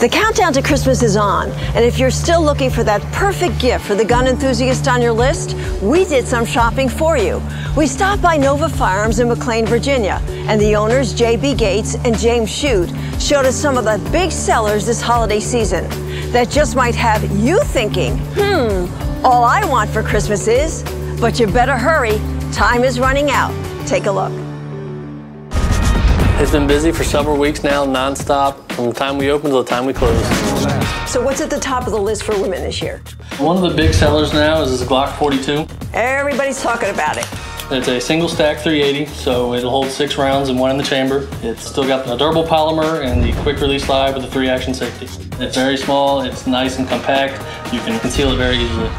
The countdown to Christmas is on, and if you're still looking for that perfect gift for the gun enthusiast on your list, we did some shopping for you. We stopped by Nova Firearms in McLean, Virginia, and the owners, J.B. Gates and James Shute, showed us some of the big sellers this holiday season that just might have you thinking, all I want for Christmas is, but you better hurry, time is running out. Take a look. It's been busy for several weeks now, non-stop, from the time we open to the time we close. So what's at the top of the list for women this year? One of the big sellers now is this Glock 42. Everybody's talking about it. It's a single stack 380, so it'll hold 6 rounds and 1 in the chamber. It's still got the durable polymer and the quick release slide with the 3-action safety. It's very small, it's nice and compact. You can conceal it very easily.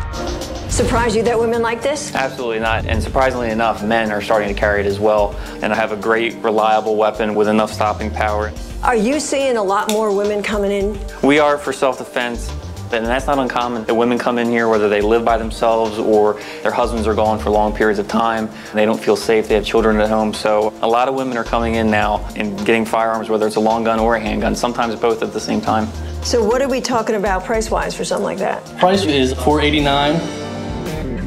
Surprise you that women like this? Absolutely not, and surprisingly enough, men are starting to carry it as well, and I have a great, reliable weapon with enough stopping power. Are you seeing a lot more women coming in? We are for self-defense, and that's not uncommon. The women come in here whether they live by themselves or their husbands are gone for long periods of time. They don't feel safe, they have children at home, so a lot of women are coming in now and getting firearms, whether it's a long gun or a handgun, sometimes both at the same time. So what are we talking about price-wise for something like that? Price is $489.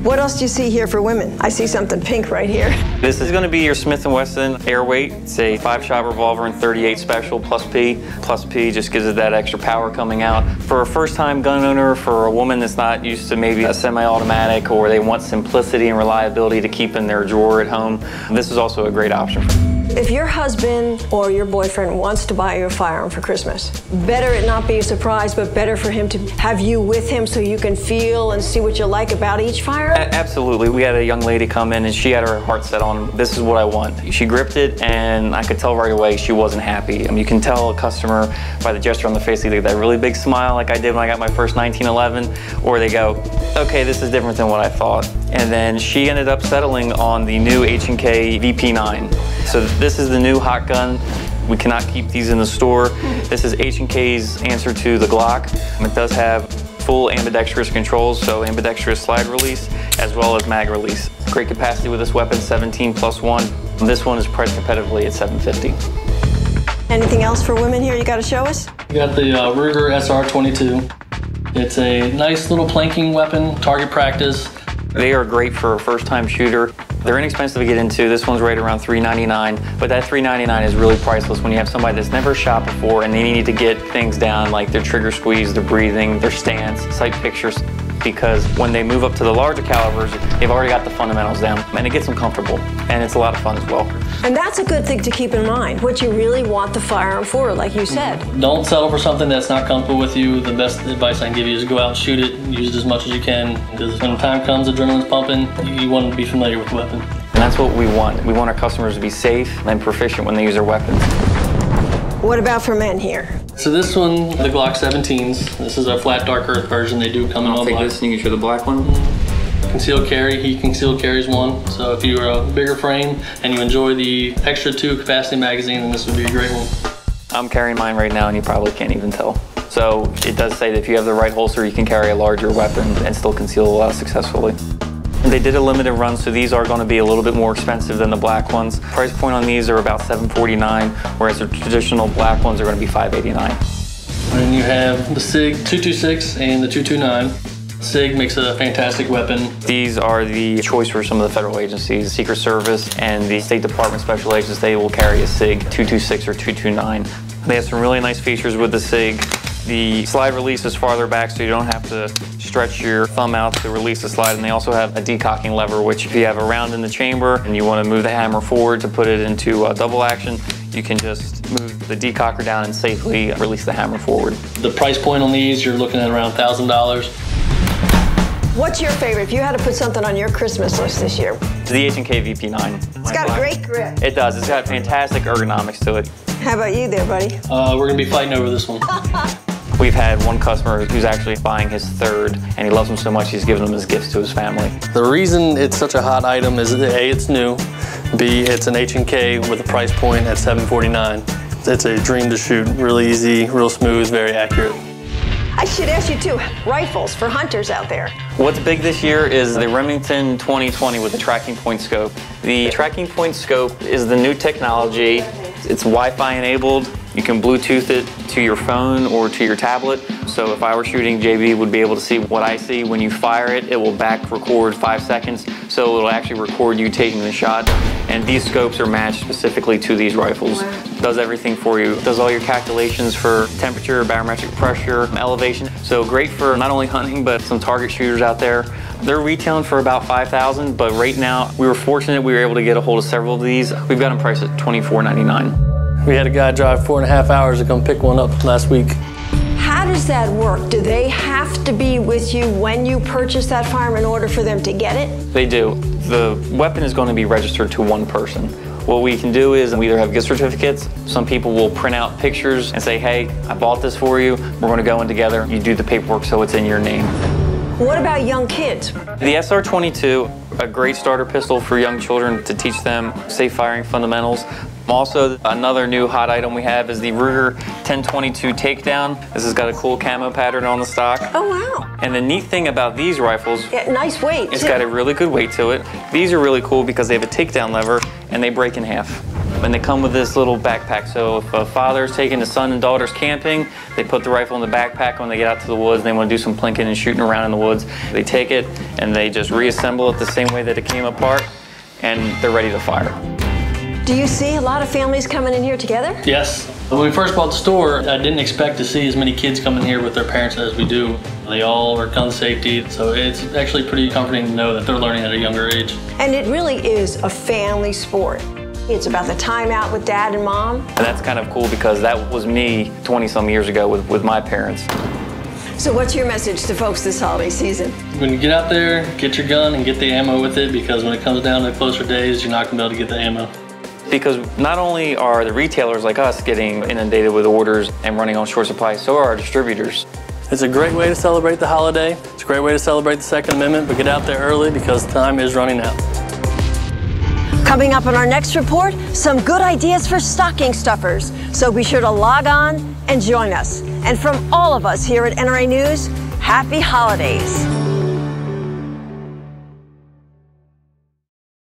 What else do you see here for women? I see something pink right here. This is going to be your Smith & Wesson Airweight. It's a 5-shot revolver in .38 Special plus P. Plus P just gives it that extra power coming out. For a first-time gun owner, for a woman that's not used to maybe a semi-automatic or they want simplicity and reliability to keep in their drawer at home, this is also a great option. If your husband or your boyfriend wants to buy you a firearm for Christmas, better it not be a surprise, but better for him to have you with him so you can feel and see what you like about each firearm? Absolutely. We had a young lady come in and she had her heart set on, this is what I want. She gripped it and I could tell right away she wasn't happy. I mean, you can tell a customer by the gesture on the face, either that really big smile like I did when I got my first 1911, or they go, okay, this is different than what I thought. And then she ended up settling on the new H&K VP9. So this is the new hot gun. We cannot keep these in the store. This is H&K's answer to the Glock. It does have full ambidextrous controls, so ambidextrous slide release as well as mag release. Great capacity with this weapon, 17+1. This one is priced competitively at $750. Anything else for women here you got to show us? We got the Ruger SR22. It's a nice little planking weapon, target practice. They are great for a first-time shooter. They're inexpensive to get into. This one's right around $399, but that $399 is really priceless when you have somebody that's never shot before and they need to get things down like their trigger squeeze, their breathing, their stance, sight pictures, because when they move up to the larger calibers, they've already got the fundamentals down, and it gets them comfortable, and it's a lot of fun as well. And that's a good thing to keep in mind, what you really want the firearm for, like you said. Don't settle for something that's not comfortable with you. The best advice I can give you is go out and shoot it, use it as much as you can, because when the time comes, adrenaline's pumping, you want to be familiar with the weapon. And that's what we want. We want our customers to be safe and proficient when they use their weapons. What about for men here? So this one, the Glock 17s. This is a flat dark earth version. They do come in all black. I'll take this and you can show the black one. Concealed carry, he concealed carries one. So if you're a bigger frame and you enjoy the extra 2 capacity magazine, then this would be a great one. I'm carrying mine right now and you probably can't even tell. So it does say that if you have the right holster, you can carry a larger weapon and still conceal successfully. They did a limited run, so these are going to be a little bit more expensive than the black ones. Price point on these are about $749, whereas the traditional black ones are going to be $589. And then you have the SIG 226 and the 229. SIG makes a fantastic weapon. These are the choice for some of the federal agencies, Secret Service and the State Department Special Agents. They will carry a SIG 226 or 229. They have some really nice features with the SIG. The slide release is farther back, so you don't have to stretch your thumb out to release the slide. And they also have a decocking lever, which if you have a round in the chamber and you want to move the hammer forward to put it into double action, you can just move the decocker down and safely release the hammer forward. The price point on these, you're looking at around $1,000. What's your favorite? If you had to put something on your Christmas list this year? The H&K VP9. It's got a great grip. It does. It's got fantastic ergonomics to it. How about you there, buddy? We're going to be fighting over this one. We've had one customer who's actually buying his third, and he loves them so much he's giving them as gifts to his family. The reason it's such a hot item is A, it's new, B, it's an H&K with a price point at $749. It's a dream to shoot, really easy, real smooth, very accurate. I should ask you too, rifles for hunters out there. What's big this year is the Remington 2020 with the tracking point scope. The tracking point scope is the new technology. It's Wi-Fi enabled. You can Bluetooth it to your phone or to your tablet. So if I were shooting, JB would be able to see what I see. When you fire it, it will back record 5 seconds. So it'll actually record you taking the shot. And these scopes are matched specifically to these rifles. Wow. Does everything for you. Does all your calculations for temperature, barometric pressure, elevation. So great for not only hunting, but some target shooters out there. They're retailing for about $5,000, but right now we were fortunate we were able to get a hold of several of these. We've got them priced at $24.99. We had a guy drive 4.5 hours to come pick one up last week. How does that work? Do they have to be with you when you purchase that firearm in order for them to get it? They do. The weapon is going to be registered to one person. What we can do is we either have gift certificates. Some people will print out pictures and say, hey, I bought this for you. We're going to go in together. You do the paperwork so it's in your name. What about young kids? The SR22, a great starter pistol for young children to teach them safe firing fundamentals. Also, another new hot item we have is the Ruger 1022 Takedown. This has got a cool camo pattern on the stock. Oh, wow. And the neat thing about these rifles, Yeah, nice weight, it's too. got a really good weight to it. These are really cool because they have a takedown lever and they break in half. And they come with this little backpack. So if a father's taking his son and daughters camping, they put the rifle in the backpack when they get out to the woods and they want to do some plinking and shooting around in the woods. They take it and they just reassemble it the same way that it came apart and they're ready to fire. Do you see a lot of families coming in here together? Yes. When we first bought the store, I didn't expect to see as many kids come in here with their parents as we do. They all are gun safety, so it's actually pretty comforting to know that they're learning at a younger age. And it really is a family sport. It's about the time out with dad and mom. And that's kind of cool because that was me 20-some years ago with my parents. So what's your message to folks this holiday season? When you get out there, get your gun and get the ammo with it, because when it comes down to closer days, you're not going to be able to get the ammo. Because not only are the retailers like us getting inundated with orders and running on short supply, so are our distributors. It's a great way to celebrate the holiday. It's a great way to celebrate the Second Amendment, but get out there early because time is running out. Coming up in our next report, some good ideas for stocking stuffers. So be sure to log on and join us. And from all of us here at NRA News, happy holidays.